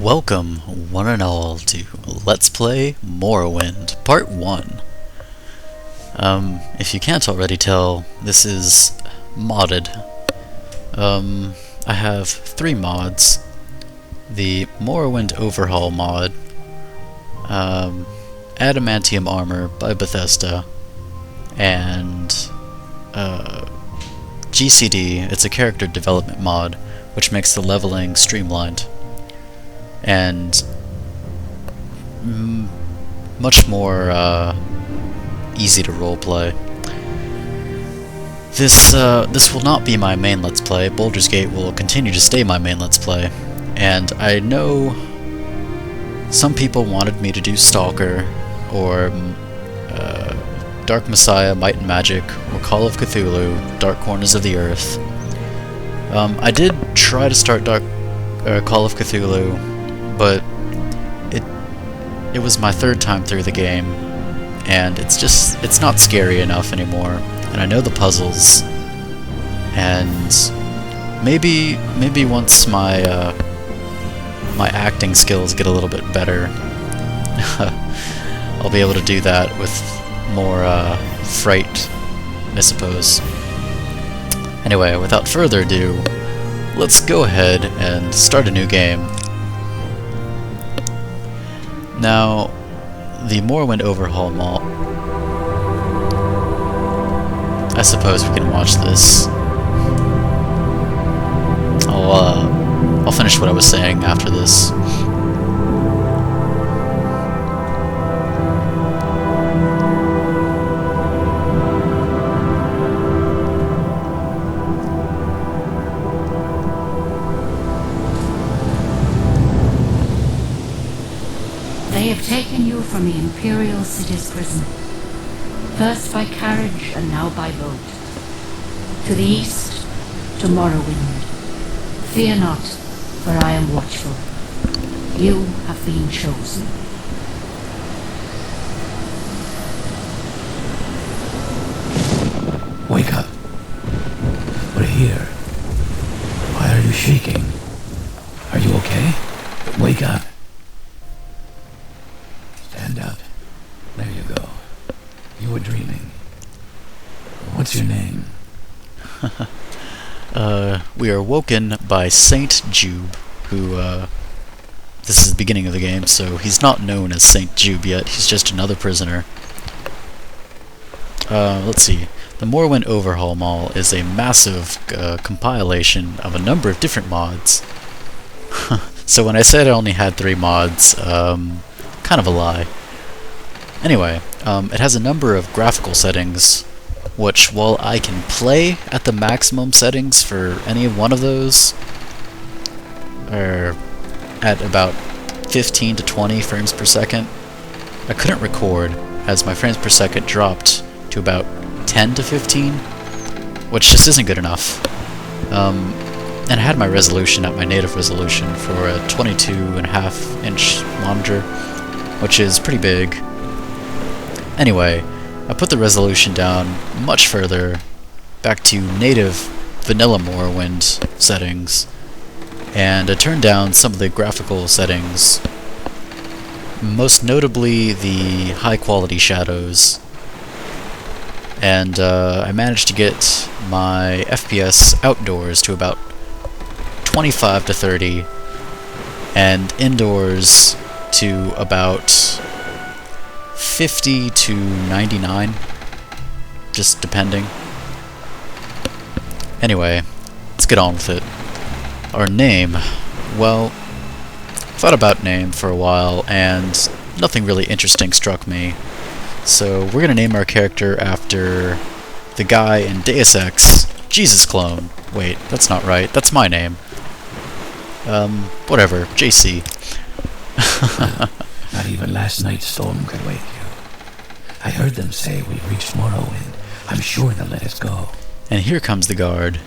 Welcome, one and all, to Let's Play Morrowind, Part 1. If you can't already tell, this is modded. I have 3 mods. The Morrowind Overhaul mod, Adamantium Armor by Bethesda, and GCD, it's a character development mod, which makes the leveling streamlined and much more easy to roleplay. This will not be my main Let's Play. Baldur's Gate will continue to stay my main Let's Play, and I know some people wanted me to do Stalker, or Dark Messiah, Might and Magic, or Call of Cthulhu, Dark Corners of the Earth. I did try to start Call of Cthulhu, but it was my 3rd time through the game, and it's not scary enough anymore, and I know the puzzles, and maybe once my my acting skills get a little bit better, I'll be able to do that with more fright, I suppose. Anyway, without further ado, let's go ahead and start a new game. Now, the Morrowind Overhaul mod. I suppose we can watch this. I'll finish what I was saying after this. They have taken you from the Imperial City's prison, first by carriage and now by boat. To the east, to Morrowind. Fear not, for I am watchful. You have been chosen. Wake up. We're here. Why are you shaking? Are you okay? Wake up. Stand up. There you go. You were dreaming. What's your name? We are woken by Saint Jube, who, this is the beginning of the game, so he's not known as Saint Jube yet, he's just another prisoner. Let's see. The Morrowind Overhaul mod is a massive compilation of a number of different mods. So when I said I only had 3 mods, kind of a lie. Anyway, it has a number of graphical settings, which, while I can play at the maximum settings for any one of those, or at about 15 to 20 frames per second, I couldn't record, as my frames per second dropped to about 10 to 15, which just isn't good enough. And I had my resolution at my native resolution for a 22.5 inch monitor, which is pretty big. Anyway, I put the resolution down much further, back to native vanilla Morrowind settings, and I turned down some of the graphical settings, most notably the high quality shadows, and I managed to get my FPS outdoors to about 25 to 30, and indoors to about 50 to 99, just depending. Anyway, let's get on with it. Our name, well, thought about name for a while, and nothing really interesting struck me. So we're gonna name our character after the guy in Deus Ex, Jesus Clone. Wait, that's not right, that's my name. Whatever, JC. Not even last night's storm could wake you. I heard them say we reached Morrowind. I'm sure they'll let us go. And here comes the guard,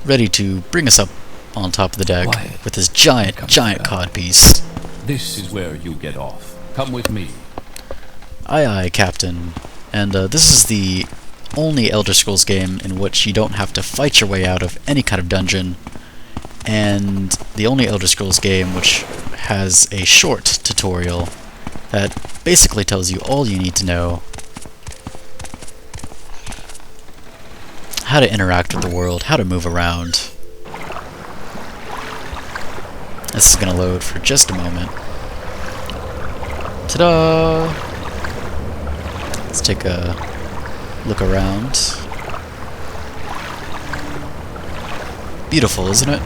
ready to bring us up on top of the deck with his giant codpiece. This is where you get off. Come with me. Aye aye, Captain. And this is the only Elder Scrolls game in which you don't have to fight your way out of any kind of dungeon. and the only Elder Scrolls game which has a short tutorial that basically tells you all you need to know how to interact with the world, how to move around. This is gonna load for just a moment. Ta-da! Let's take a look around. Beautiful, isn't it?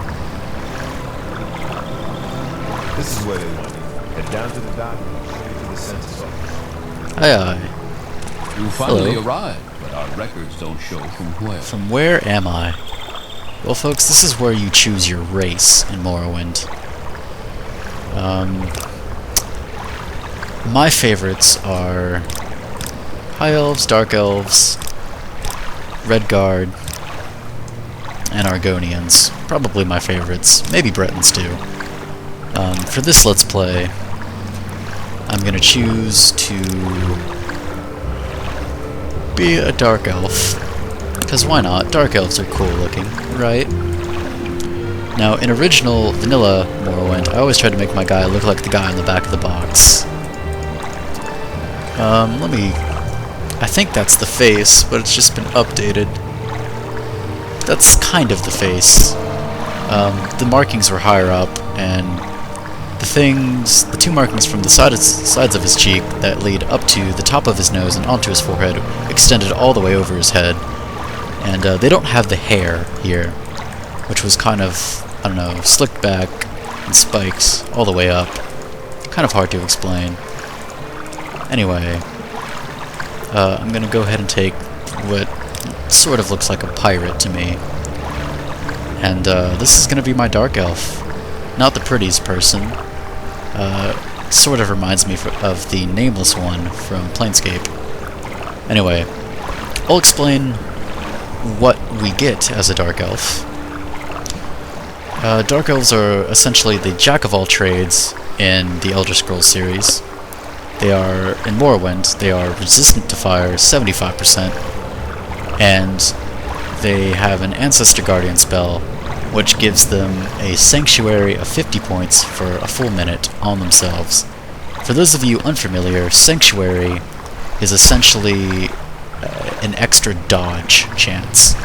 This is where they want you. Head down to the dock and straight to the census office. Aye aye. You finally Hello. arrived, but our records don't show from where. From where am I? Well, folks, this is where you choose your race in Morrowind. My favorites are High Elves, Dark Elves, Redguard, and Argonians. Probably my favorites. Maybe Bretons too. For this Let's Play, I'm gonna choose to be a Dark Elf. Because why not? Dark Elves are cool looking, right? Now, in original vanilla Morrowind, I always tried to make my guy look like the guy on the back of the box. I think that's the face, but it's just been updated. That's kind of the face. The markings were higher up, and the two markings from the sides of his cheek that lead up to the top of his nose and onto his forehead extended all the way over his head. And they don't have the hair here, which was kind of, I don't know, slicked back and spikes all the way up. Kind of hard to explain. Anyway, I'm gonna go ahead and take what sort of looks like a pirate to me. And this is gonna be my Dark Elf. Not the prettiest person. Sort of reminds me of the nameless one from Planescape. Anyway, I'll explain what we get as a Dark Elf. Dark Elves are essentially the jack-of-all-trades in the Elder Scrolls series. They are, in Morrowind, they are resistant to fire 75%, and they have an Ancestor Guardian spell, which gives them a Sanctuary of 50 points for a full minute on themselves. For those of you unfamiliar, Sanctuary is essentially an extra dodge chance.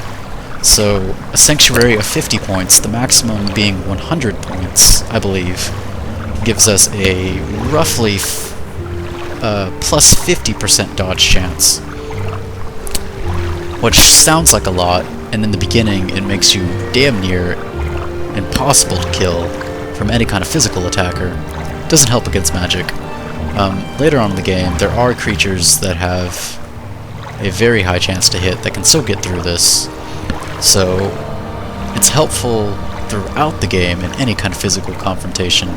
So, a Sanctuary of 50 points, the maximum being 100 points, I believe, gives us a roughly plus 50% dodge chance. Which sounds like a lot, and in the beginning it makes you damn near impossible to kill from any kind of physical attacker. Doesn't help against magic. Later on in the game, there are creatures that have a very high chance to hit that can still get through this. So, it's helpful throughout the game in any kind of physical confrontation.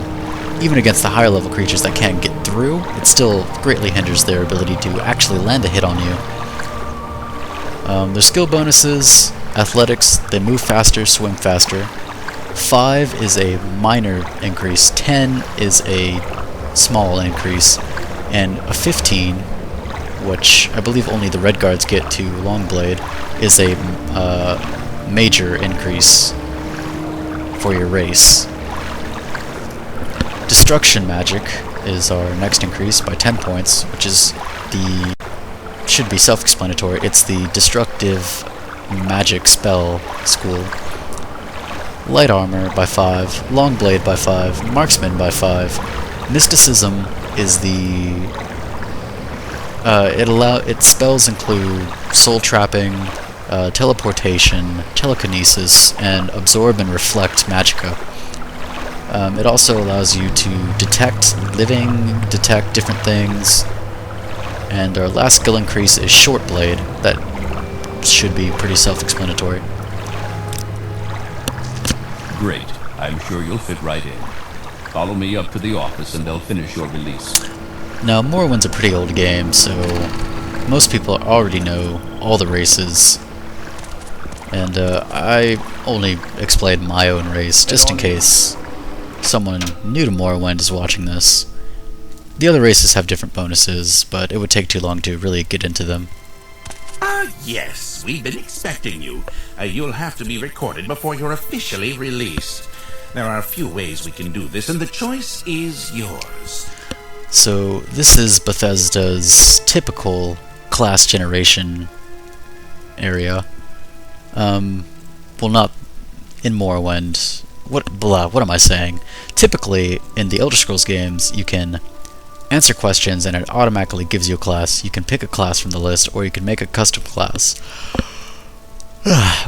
Even against the higher level creatures that can't get through, it still greatly hinders their ability to actually land a hit on you. Their skill bonuses: athletics, they move faster, swim faster. 5 is a minor increase, 10 is a small increase, and a 15, which I believe only the Redguards get to Longblade, is a major increase for your race. Destruction magic is our next increase by 10 points, which is should be self-explanatory. It's the destructive magic spell school. Light armor by 5, Longblade by 5, Marksman by 5. Mysticism is its spells include soul trapping, teleportation, telekinesis, and absorb and reflect magicka. It also allows you to detect living, detect different things, and our last skill increase is Short Blade. That should be pretty self-explanatory. Great. I'm sure you'll fit right in. Follow me up to the office and they'll finish your release. Now, Morrowind's a pretty old game, so most people already know all the races. And I only explained my own race, just in case someone new to Morrowind is watching this. The other races have different bonuses, but it would take too long to really get into them. Ah, yes, we've been expecting you. You'll have to be recorded before you're officially released. There are a few ways we can do this, and the choice is yours. So this is Bethesda's typical class generation area. Well, not in Morrowind. What am I saying? Typically, in the Elder Scrolls games, you can answer questions and it automatically gives you a class. You can pick a class from the list, or you can make a custom class.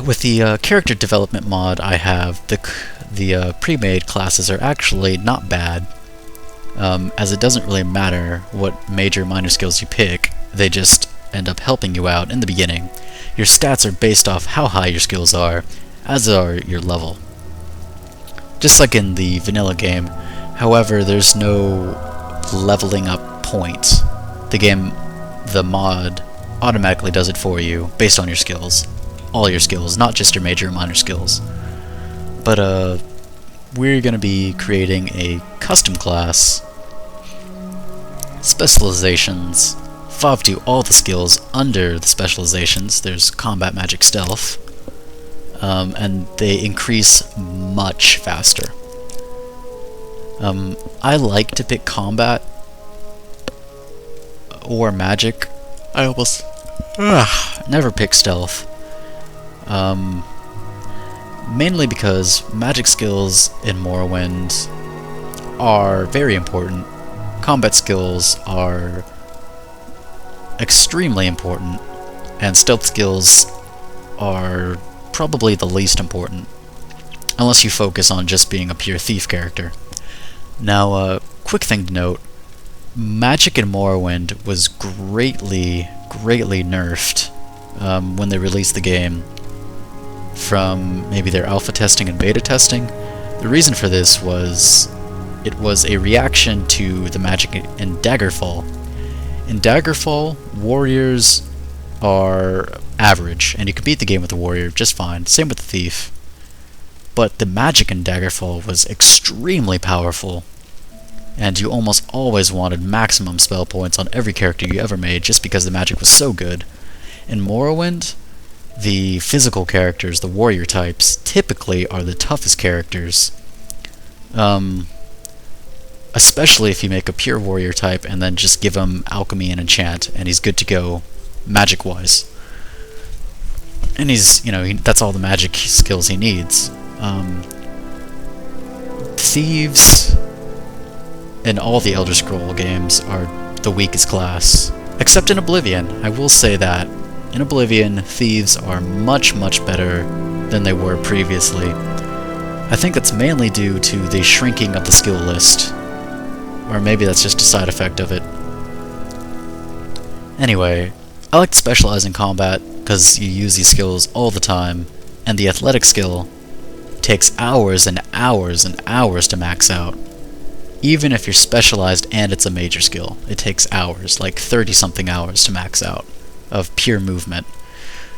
With the character development mod I have, the pre-made classes are actually not bad, as it doesn't really matter what major or minor skills you pick, they just end up helping you out in the beginning. Your stats are based off how high your skills are, as are your level. Just like in the vanilla game, however, there's no leveling up point. The mod automatically does it for you, based on your skills. All your skills, not just your major or minor skills. But, we're gonna be creating a custom class. Specializations. FOV do all the skills under the specializations. There's combat, magic, stealth. And they increase much faster. I like to pick combat or magic. I almost never pick stealth. Mainly because magic skills in Morrowind are very important. Combat skills are extremely important, and stealth skills are probably the least important, unless you focus on just being a pure thief character. Now, quick thing to note, magic in Morrowind was greatly nerfed when they released the game from maybe their alpha testing and beta testing. The reason for this was it was a reaction to the magic in Daggerfall. In Daggerfall, warriors are average, and you can beat the game with a warrior just fine. Same with the thief. But the magic in Daggerfall was extremely powerful, and you almost always wanted maximum spell points on every character you ever made just because the magic was so good. In Morrowind, the physical characters, the warrior types, typically are the toughest characters. Especially if you make a pure warrior type and then just give him alchemy and enchant, and he's good to go magic-wise. And he's, that's all the magic skills he needs. Thieves in all the Elder Scroll games are the weakest class. Except in Oblivion. I will say that. In Oblivion, thieves are much better than they were previously. I think that's mainly due to the shrinking of the skill list. Or maybe that's just a side effect of it. Anyway, I like to specialize in combat because you use these skills all the time, and the athletic skill takes hours and hours and hours to max out. Even if you're specialized and it's a major skill, it takes hours, like 30-something hours to max out of pure movement.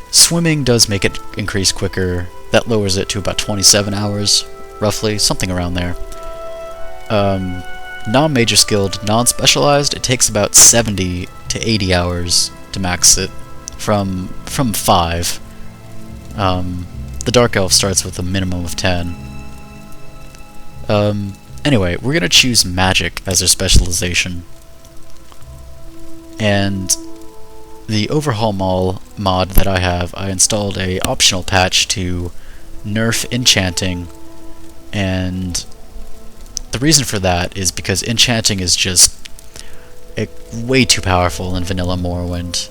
Swimming does make it increase quicker. That lowers it to about 27 hours, roughly, something around there. Non-major skilled, non-specialized, it takes about 70 to 80 hours to max it from 5. The Dark Elf starts with a minimum of 10. Anyway, we're gonna choose magic as our specialization. And the Overhaul mod that I have, I installed a optional patch to nerf enchanting, and the reason for that is because enchanting is just way too powerful in vanilla Morrowind.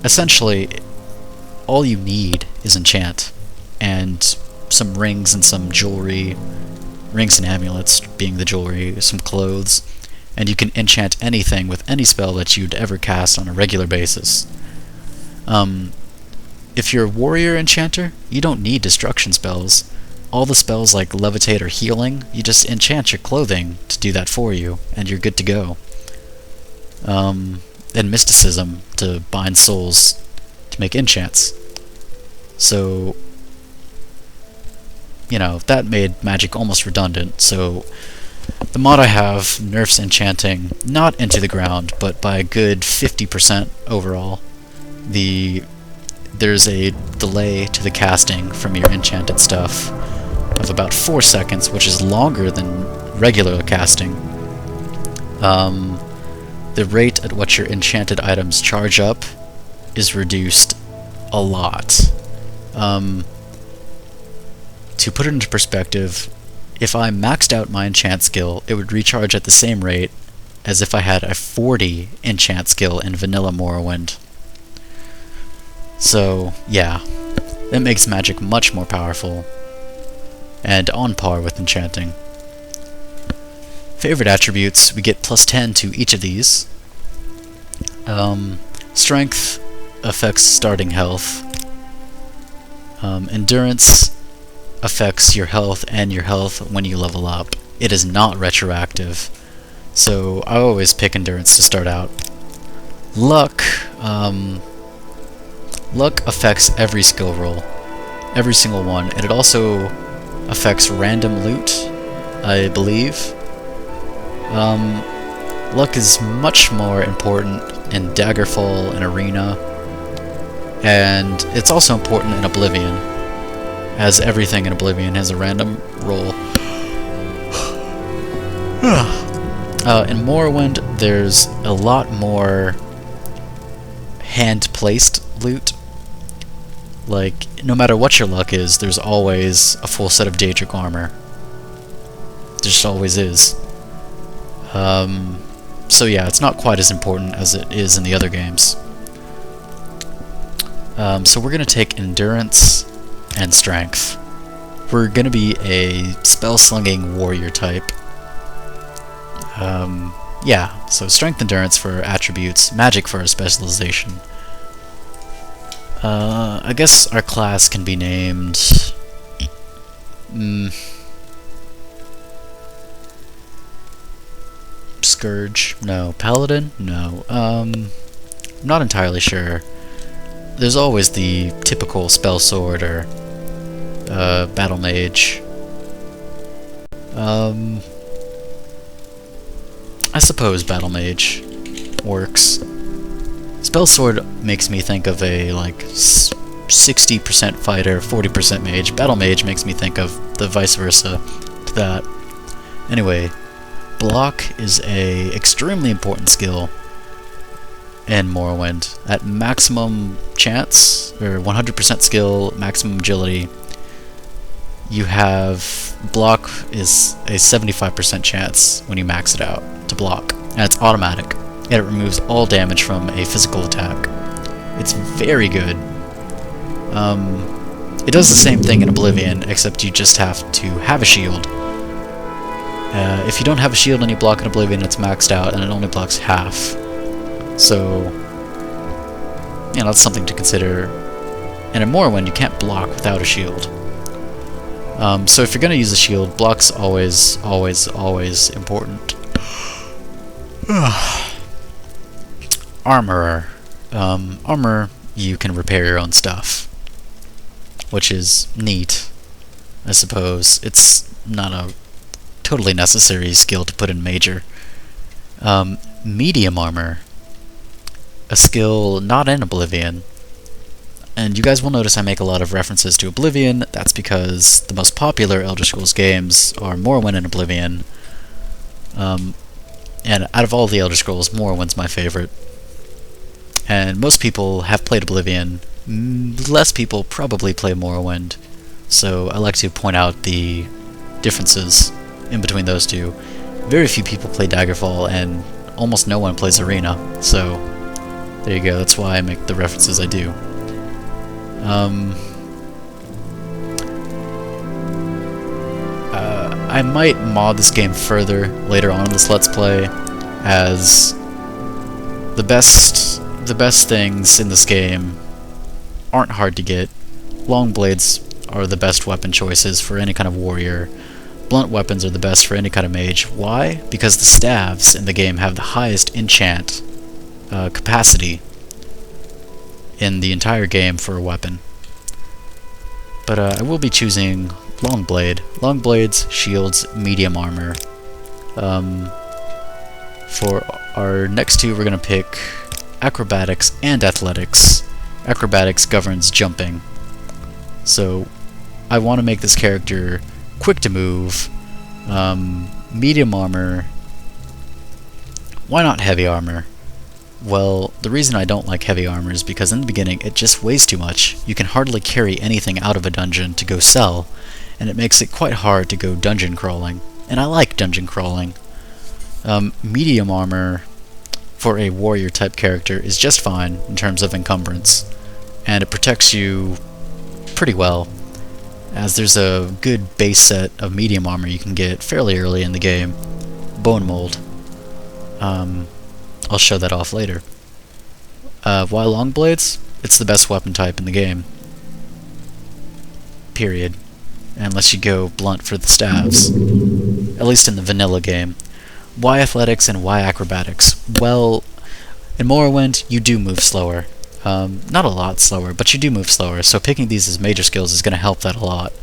Essentially, all you need is enchant, and some rings and some jewelry, rings and amulets being the jewelry, some clothes, and you can enchant anything with any spell that you'd ever cast on a regular basis. If you're a warrior enchanter, you don't need destruction spells. All the spells like levitate or healing, you just enchant your clothing to do that for you, and you're good to go. And mysticism to bind souls to make enchants. So, that made magic almost redundant, so the mod I have nerfs enchanting not into the ground, but by a good 50% overall. There's a delay to the casting from your enchanted stuff, of about 4 seconds, which is longer than regular casting. The rate at which your enchanted items charge up is reduced a lot. To put it into perspective, if I maxed out my enchant skill, it would recharge at the same rate as if I had a 40 enchant skill in vanilla Morrowind. So, yeah, that makes magic much more powerful, and on par with enchanting. Favorite attributes, we get +10 to each of these. Strength affects starting health. Endurance affects your health and your health when you level up. It is not retroactive, so I always pick endurance to start out. Luck, luck affects every skill roll, every single one, and it also affects random loot, I believe. Luck is much more important in Daggerfall and Arena, and it's also important in Oblivion, as everything in Oblivion has a random roll. In Morrowind, there's a lot more hand-placed loot. Like, no matter what your luck is, there's always a full set of Daedric armor. There just always is. So yeah, it's not quite as important as it is in the other games. So we're going to take Endurance and Strength. We're going to be a spell-slinging warrior type. Yeah, so Strength, Endurance for attributes, Magic for our specialization. I guess our class can be named... Scourge? No. Paladin? No. I'm not entirely sure. There's always the typical spell sword or battle mage. I suppose battle mage works. Spell sword makes me think of a like 60% fighter, 40% mage. Battle mage makes me think of the vice versa to that. Anyway, block is a extremely important skill in Morrowind. At maximum chance, or 100% skill, maximum agility, you have block is a 75% chance when you max it out to block, and it's automatic, and it removes all damage from a physical attack. It's very good. It does the same thing in Oblivion, except you just have to have a shield. If you don't have a shield and you block in Oblivion, it's maxed out, and it only blocks half. So, you know, that's something to consider. And in Morrowind, you can't block without a shield. So if you're going to use a shield, block's always, always, always important. Armorer. Armor, you can repair your own stuff, which is neat, I suppose. It's not a totally necessary skill to put in Major. Medium armor, a skill not in Oblivion. And you guys will notice I make a lot of references to Oblivion. That's because the most popular Elder Scrolls games are Morrowind and Oblivion. And out of all the Elder Scrolls, Morrowind's my favorite. And most people have played Oblivion. Less people probably play Morrowind. So I like to point out the differences in between those two. Very few people play Daggerfall, and almost no one plays Arena. So there you go. That's why I make the references I do. I might mod this game further later on in this Let's Play, as the best things in this game aren't hard to get. Long blades are the best weapon choices for any kind of warrior. Blunt weapons are the best for any kind of mage. Why? Because the staves in the game have the highest enchant capacity in the entire game for a weapon. But I will be choosing long blade. Long blades, shields, medium armor. For our next two, we're going to pick acrobatics and athletics. Acrobatics governs jumping. So I want to make this character quick to move, medium armor. Why not heavy armor? Well, the reason I don't like heavy armor is because in the beginning it just weighs too much. You can hardly carry anything out of a dungeon to go sell, and it makes it quite hard to go dungeon crawling. And I like dungeon crawling. Medium armor for a warrior type character is just fine in terms of encumbrance, and it protects you pretty well, as there's a good base set of medium armor you can get fairly early in the game. Bone mold. I'll show that off later. Why long blades? It's the best weapon type in the game. Period. Unless you go blunt for the staves. At least in the vanilla game. Why athletics and why acrobatics? Well, in Morrowind, you do move slower. Not a lot slower, but you do move slower, so picking these as major skills is going to help that a lot.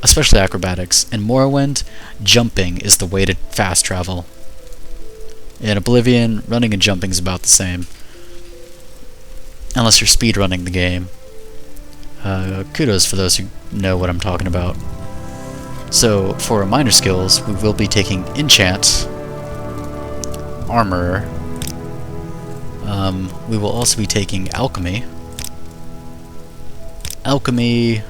Especially acrobatics. In Morrowind, jumping is the way to fast travel. In Oblivion, running and jumping is about the same. Unless you're speedrunning the game. Kudos for those who know what I'm talking about. So, for minor skills, we will be taking Enchant, Armor. We will also be taking Alchemy. Alchemy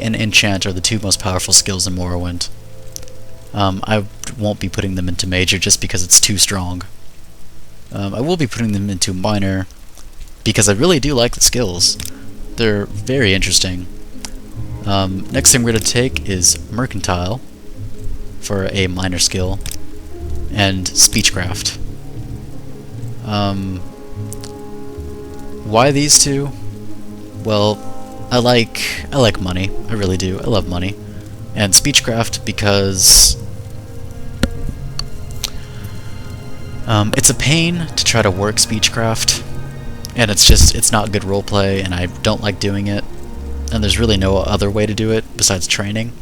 and Enchant are the two most powerful skills in Morrowind. I won't be putting them into major just because it's too strong. I will be putting them into minor because I really do like the skills. They're very interesting. Next thing we're going to take is Mercantile for a minor skill, and Speechcraft. Why these two? Well, I like money. I really do. I love money. And Speechcraft because it's a pain to try to work Speechcraft, and it's not good roleplay, and I don't like doing it, and there's really no other way to do it besides training.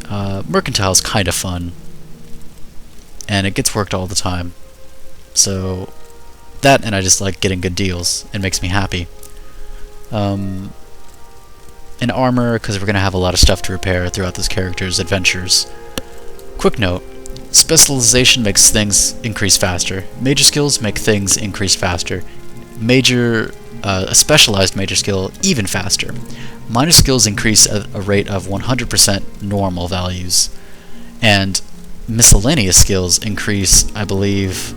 Mercantile's kind of fun, and it gets worked all the time, so that, and I just like getting good deals. It makes me happy. And armor, because we're going to have a lot of stuff to repair throughout this character's adventures. Quick note, specialization makes things increase faster. Major skills make things increase faster. A specialized major skill even faster. Minor skills increase at a rate of 100% normal values. And miscellaneous skills increase, I believe,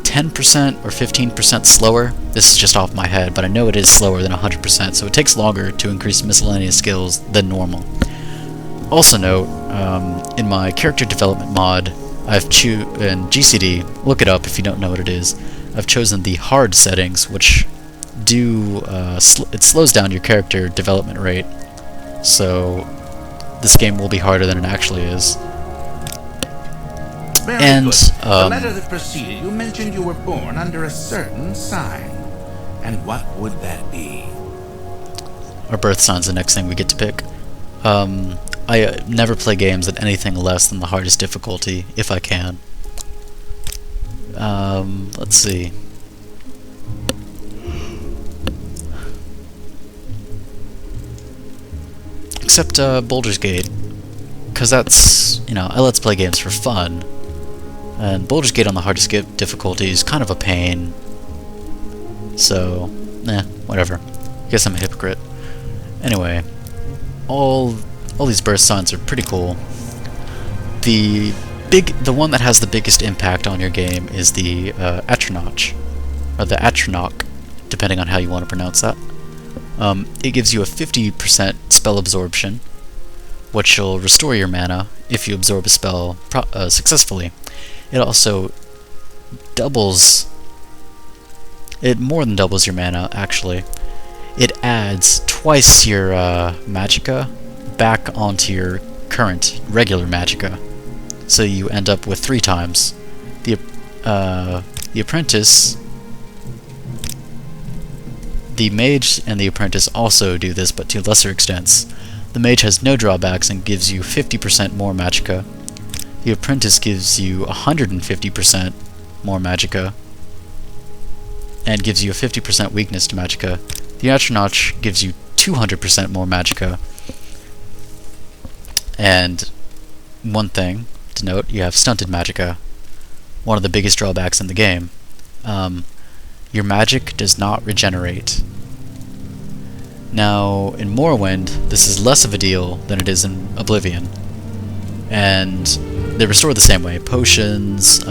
10% or 15% slower. This is just off my head, but I know it is slower than 100%, so it takes longer to increase miscellaneous skills than normal. Also note, in my character development mod, in GCD, look it up if you don't know what it is, I've chosen the hard settings, which it slows down your character development rate, so this game will be harder than it actually is. Very And, good. The letter that preceded, you mentioned you were born under a certain sign. And what would that be? Our birth sign's the next thing we get to pick. I never play games at anything less than the hardest difficulty, if I can. Let's see. Except Baldur's Gate, because that's, I let's play games for fun, and Baldur's Gate on the hardest difficulty is kind of a pain, so, whatever. Guess I'm a hypocrite. Anyway, all these birth signs are pretty cool. The one that has the biggest impact on your game is the Atronach, or the Atronach, depending on how you want to pronounce that. It gives you a 50% spell absorption, which will restore your mana if you absorb a spell successfully. It also more than doubles your mana, actually. It adds twice your magicka back onto your current regular magicka, so you end up with 3 times. The apprentice, the mage and the apprentice also do this, but to lesser extents. The mage has no drawbacks and gives you 50% more magicka. The apprentice gives you 150% more magicka and gives you a 50% weakness to magicka. The Atronach gives you 200% more magicka And one thing to note, you have stunted magicka, one of the biggest drawbacks in the game. Your magic does not regenerate. Now, in Morrowind, this is less of a deal than it is in Oblivion. And they restore the same way. Potions,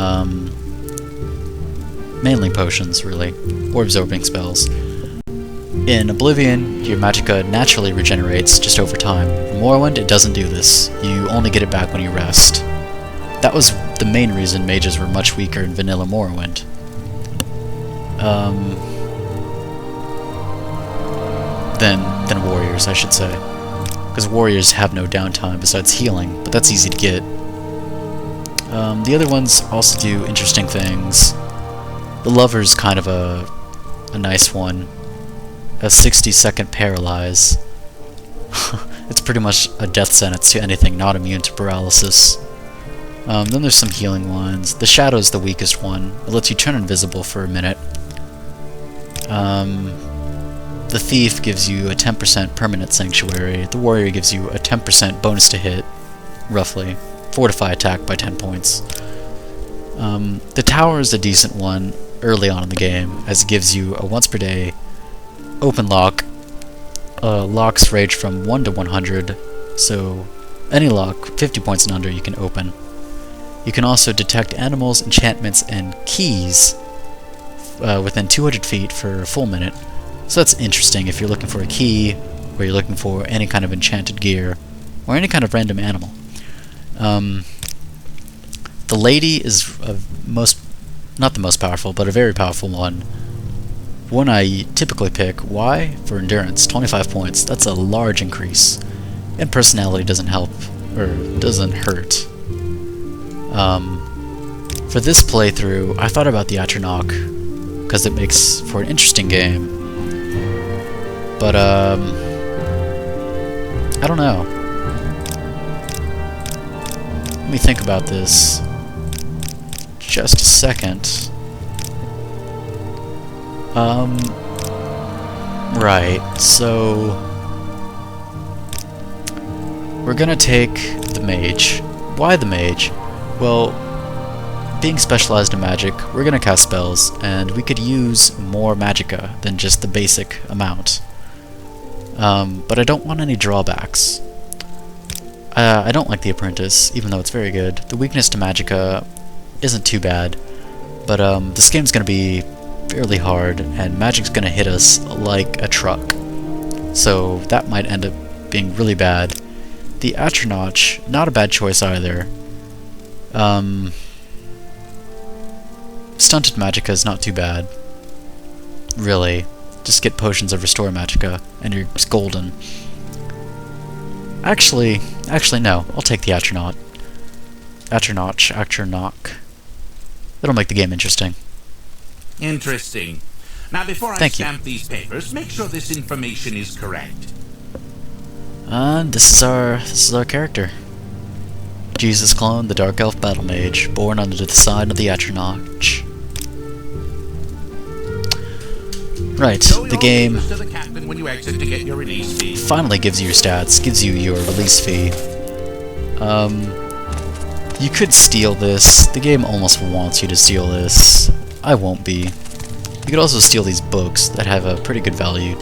mainly potions, really, or absorbing spells. In Oblivion, your magicka naturally regenerates just over time. In Morrowind, it doesn't do this. You only get it back when you rest. That was the main reason mages were much weaker in vanilla Morrowind. Than warriors, I should say. Because warriors have no downtime besides healing, but that's easy to get. The other ones also do interesting things. The Lover's kind of a nice one. A 60-second paralyze. It's pretty much a death sentence to anything not immune to paralysis. Then there's some healing ones. The Shadow's the weakest one. It lets you turn invisible for a minute. The Thief gives you a 10% permanent sanctuary. The Warrior gives you a 10% bonus to hit, roughly. Fortify attack by 10 points. The Tower is a decent one early on in the game, as it gives you a once per day open lock. Locks range from 1 to 100, so any lock 50 points and under you can open. You can also detect animals, enchantments, and keys within 200 feet for a full minute. So that's interesting if you're looking for a key, or you're looking for any kind of enchanted gear, or any kind of random animal. The Lady is not the most powerful, but a very powerful one. One I typically pick. Why? For endurance, 25 points. That's a large increase. And personality doesn't help, or doesn't hurt. For this playthrough, I thought about the Atronach, because it makes for an interesting game. But, I don't know. Let me think about this. Just a second. Right, so we're gonna take the mage. Why the mage? Well, being specialized in magic, we're gonna cast spells, and we could use more magicka than just the basic amount. But I don't want any drawbacks. I don't like the Apprentice, even though it's very good. The weakness to magicka isn't too bad, but this game's gonna be fairly hard, and magic's gonna hit us like a truck. So that might end up being really bad. The Atronach, not a bad choice either. Stunted magicka is not too bad. Really. Just get potions of restore magicka, and you're golden. Actually no. I'll take the Atronach. Atronach. That'll make the game interesting. Interesting. Now, before I Thank you. stamp these papers, make sure this information is correct. This is our character. Jesus Clone, the Dark Elf Battle Mage, born under the sign of the Atronach. Right, the game To the captain when you exit to get your release fee. finally gives you your stats, gives you your release fee. You could steal this. The game almost wants you to steal this. I won't be. You could also steal these books that have a pretty good value.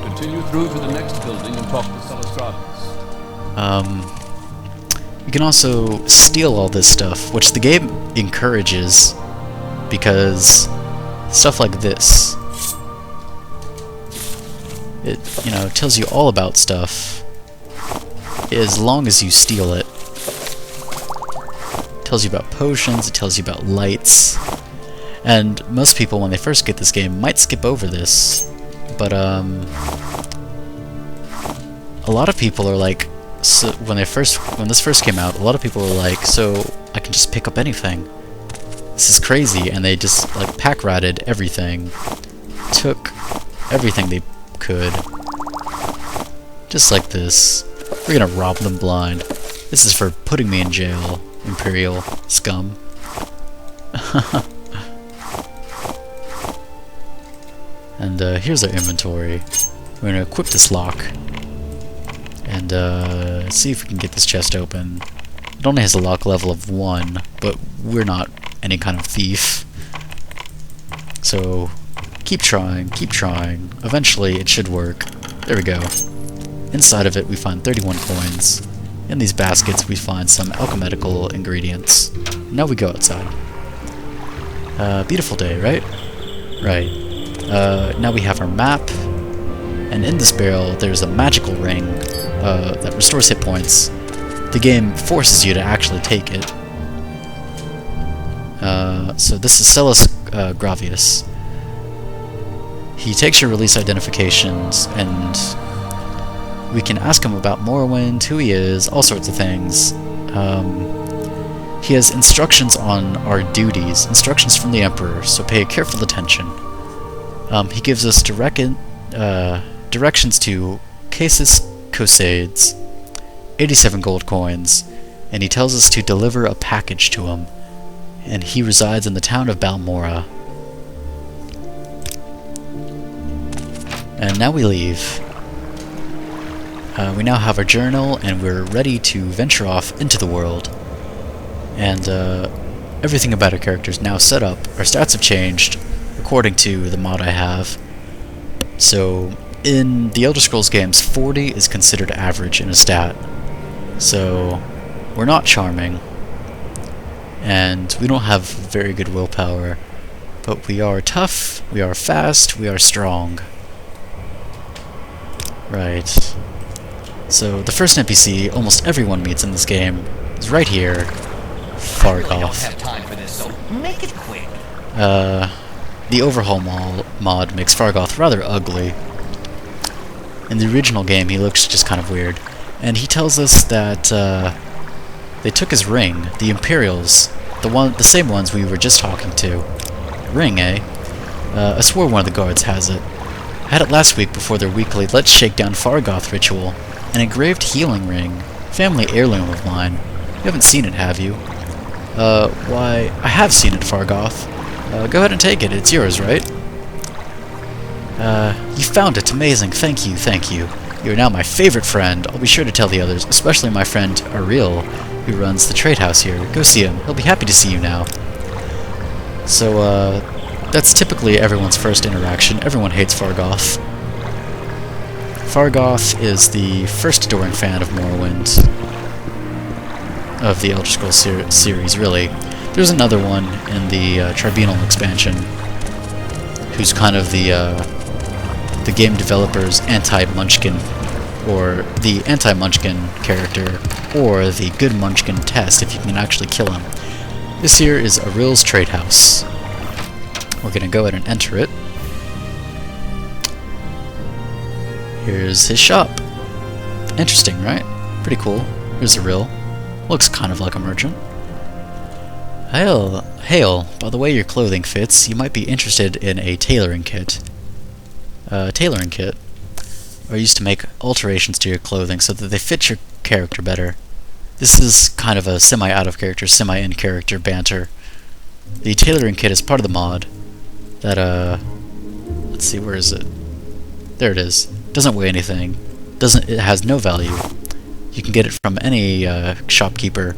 Continue through to the next building and talk to Celestradus. You can also steal all this stuff, which the game encourages, because stuff like this, it, tells you all about stuff as long as you steal it. It tells you about potions, it tells you about lights, and most people when they first get this game might skip over this, but a lot of people are like, so when this first came out, a lot of people were like, so I can just pick up anything. This is crazy, and they just like pack ratted everything, took everything they could, just like this. We're gonna rob them blind. This is for putting me in jail, Imperial scum. And here's our inventory. We're gonna equip this lock. It And see if we can get this chest open. It only has a lock level of 1, but we're not any kind of thief. So keep trying, keep trying. Eventually it should work. There we go. Inside of it we find 31 coins. In these baskets we find some alchemical ingredients. Now we go outside. Beautiful day, right? Right. Now we have our map. And in this barrel there's a magical ring that restores hit points. The game forces you to actually take it. So this is Celis Gravius. He takes your release identifications, and we can ask him about Morrowind, who he is, all sorts of things. He has instructions on our duties, instructions from the Emperor, so pay careful attention. He gives us directions to Casus Cosades, 87 gold coins, and he tells us to deliver a package to him. And he resides in the town of Balmora. And now we leave. We now have our journal, and we're ready to venture off into the world. And everything about our character is now set up. Our stats have changed, according to the mod I have. So, in the Elder Scrolls games, 40 is considered average in a stat. So, we're not charming. And we don't have very good willpower. But we are tough, we are fast, we are strong. Right. So, the first NPC almost everyone meets in this game is right here. Fargoth. I don't have time for this, so make it quick. The Overhaul mod makes Fargoth rather ugly. In the original game, he looks just kind of weird. And he tells us that they took his ring, the Imperials, the same ones we were just talking to. Ring, eh? I swore one of the guards has it. I had it last week before their weekly Let's Shake Down Fargoth ritual. An engraved healing ring. Family heirloom of mine. You haven't seen it, have you? Why, I have seen it, Fargoth. Go ahead and take it. It's yours, right? You found it. Amazing. Thank you, thank you. You're now my favorite friend. I'll be sure to tell the others, especially my friend Ariel, who runs the trade house here. Go see him. He'll be happy to see you now. So, that's typically everyone's first interaction. Everyone hates Fargoth. Fargoth is the first adoring fan of Morrowind. Of the Elder Scrolls series, really. There's another one in the Tribunal expansion, who's kind of the game developer's anti-Munchkin, or the anti-Munchkin character, or the good Munchkin test if you can actually kill him. This here is Aril's trade house. We're gonna go ahead and enter it. Here's his shop. Interesting, right? Pretty cool. Here's Aril. Looks kind of like a merchant. Hail, by the way your clothing fits, you might be interested in a tailoring kit. Tailoring kit are used to make alterations to your clothing so that they fit your character better. This is kind of a semi-out-of-character, semi-in-character banter. The tailoring kit is part of the mod that, let's see, where is it? There it is. Doesn't weigh anything. It has no value. You can get it from any shopkeeper,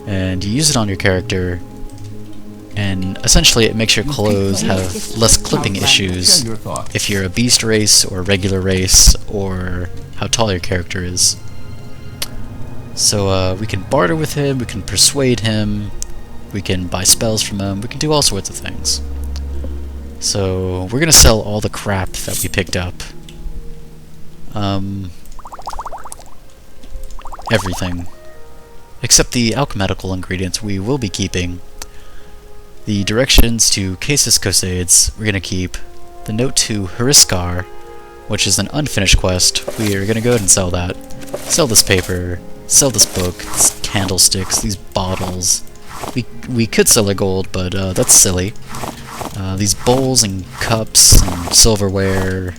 and you use it on your character, and essentially it makes your clothes have less clipping issues if you're a beast race or a regular race, or how tall your character is. So we can barter with him, we can persuade him, we can buy spells from him, we can do all sorts of things. So we're gonna sell all the crap that we picked up. Everything. Except the alchemical ingredients we will be keeping. The directions to Casus Cosades we're gonna keep. The note to Hariskar, which is an unfinished quest, we are gonna go ahead and sell that. Sell this paper, sell this book, these candlesticks, these bottles. We could sell the gold, but that's silly. These bowls and cups and silverware.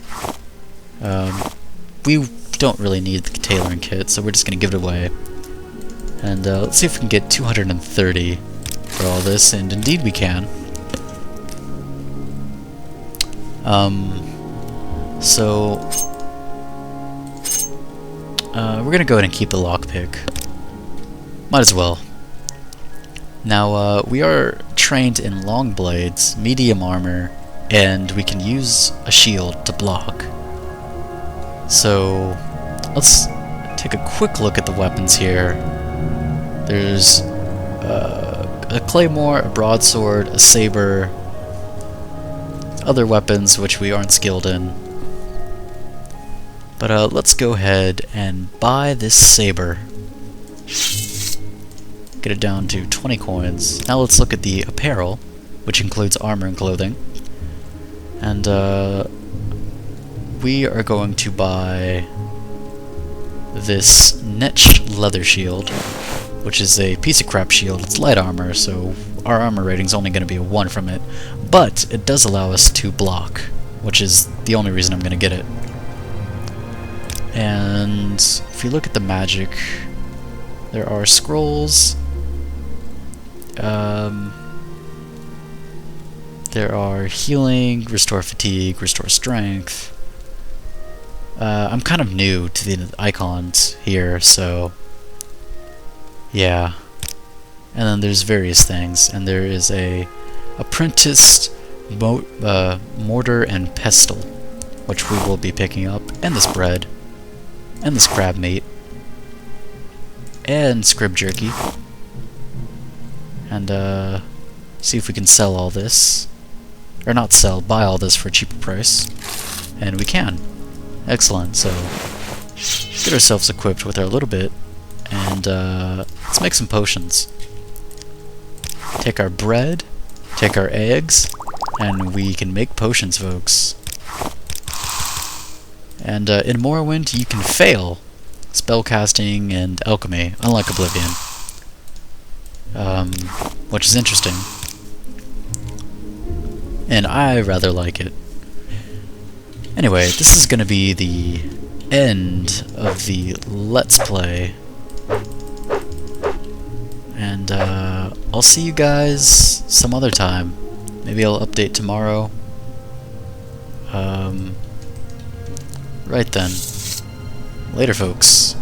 We don't really need the tailoring kit, so we're just gonna give it away. And let's see if we can get 230 for all this, and indeed we can. So we're gonna go ahead and keep the lockpick. Might as well. Now, we are trained in long blades, medium armor, and we can use a shield to block. So, let's take a quick look at the weapons here. There's a claymore, a broadsword, a saber, other weapons which we aren't skilled in. But let's go ahead and buy this saber. Get it down to 20 coins. Now let's look at the apparel, which includes armor and clothing. And we are going to buy this Netch leather shield, which is a piece of crap shield. It's light armor, so our armor rating's only going to be a 1 from it. But it does allow us to block, which is the only reason I'm going to get it. And if you look at the magic, there are scrolls. There are healing, restore fatigue, restore strength. I'm kind of new to the icons here, so yeah. And then there's various things, and there is a apprenticed mortar and pestle, which we will be picking up, and this bread, and this crab meat, and scrib jerky. And see if we can sell all this. Or not sell, buy all this for a cheaper price. And we can. Excellent, so get ourselves equipped with our little bit, and let's make some potions. Take our bread, take our eggs, and we can make potions, folks. And in Morrowind, you can fail spellcasting and alchemy, unlike Oblivion. Which is interesting. And I rather like it. Anyway, this is gonna be the end of the Let's Play. And I'll see you guys some other time. Maybe I'll update tomorrow. Right then. Later, folks.